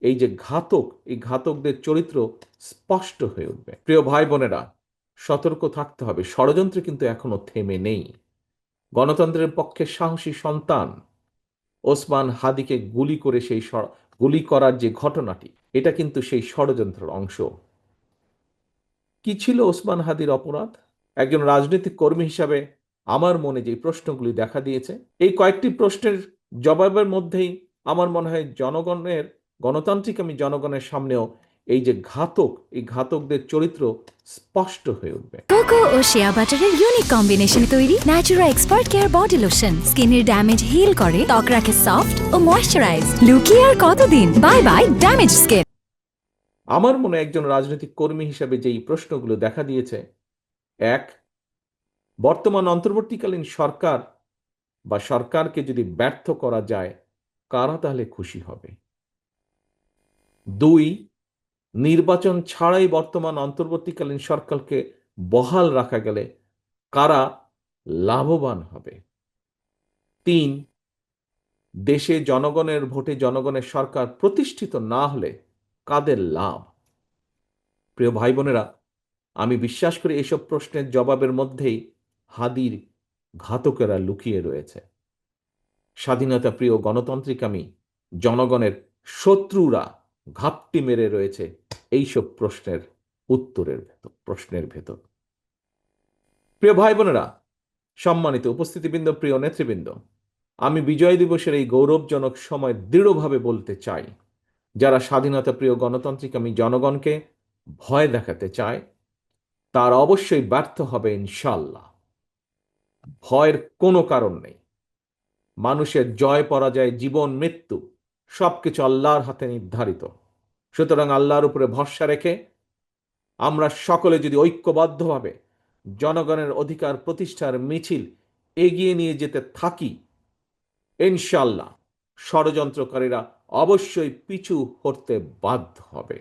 এই যে ঘাতক, এই ঘাতকদের চরিত্র স্পষ্ট হয়ে উঠবে। প্রিয় ভাই বোনেরা, সতর্ক থাকতে হবে, ষড়যন্ত্র কিন্তু এখনো থেমে নেই। গণতন্ত্রের পক্ষে সাহসী সন্তান ওসমান হাদিকে গুলি করে গুলি করার যে ঘটনাটি, এটা কিন্তু সেই ষড়যন্ত্রের অংশ। কি ছিল ওসমান হাদির অপরাধ? একজন রাজনৈতিক কর্মী হিসাবে আমার মনে যে প্রশ্নগুলি দেখা দিয়েছে, এই কয়েকটি প্রশ্নের জবাবের মধ্যেই আমার মনে হয় গণতান্ত্রিক আমি জনগণের সামনেও এই যে ঘাতক, এই ঘাতকদের চরিত্র স্পষ্ট হয়ে উঠবে। কোকো ও শিয়া বাটারের ইউনিক কম্বিনেশনে তৈরি Natura expert care body lotion স্কিনের ড্যামেজ হিল করে, ত্বক রাখে সফট ও ময়শ্চারাইজ। লুকিয়ে আর কতদিন? Bye bye damage skin. আমার মনে একজন রাজনৈতিক কর্মী হিসাবে যেই প্রশ্নগুলো দেখা দিয়েছে, এক, বর্তমান অন্তর্বর্তীকালীন সরকার বা সরকারকে যদি ব্যর্থ করা যায়, কারা তাহলে খুশি হবে? দুই, নির্বাচন ছাড়াই বর্তমান অন্তর্বর্তীকালীন সরকারকে বহাল রাখা গেলে কারা লাভবান হবে? তিন, দেশে জনগণের ভোটে জনগণের সরকার প্রতিষ্ঠিত না হলে কাদের লাভ? প্রিয় ভাই বোনেরা, আমি বিশ্বাস করি এসব প্রশ্নের জবাবের মধ্যেই হাদির ঘাতকেরা লুকিয়ে রয়েছে। স্বাধীনতা প্রিয় গণতান্ত্রিকামী জনগণের শত্রুরা ঘাপটি মেরে রয়েছে এইসব প্রশ্নের ভেতর। প্রিয় ভাই বোনেরা, সম্মানিত উপস্থিতিবৃন্দ, প্রিয় নেতৃবৃন্দ, আমি বিজয় দিবসের এই গৌরবজনক সময় দৃঢ়ভাবে বলতে চাই, যারা স্বাধীনতা প্রিয় গণতান্ত্রিকামী জনগণকে ভয় দেখাতে চায়, তার অবশ্যই ব্যর্থ হবে ইনশাল্লাহ। ভয়ের কোনো কারণ নেই। মানুষের জয় পরাজয়, জীবন মৃত্যু সবকিছু আল্লাহর হাতে নির্ধারিত। সুতরাং আল্লাহর উপরে ভরসা রেখে আমরা সকলে যদি ঐক্যবদ্ধভাবে জনগণের অধিকার প্রতিষ্ঠার মিছিল এগিয়ে নিয়ে যেতে থাকি, ইনশাল্লাহ ষড়যন্ত্রকারীরা অবশ্যই পিছু হটতে বাধ্য হবে।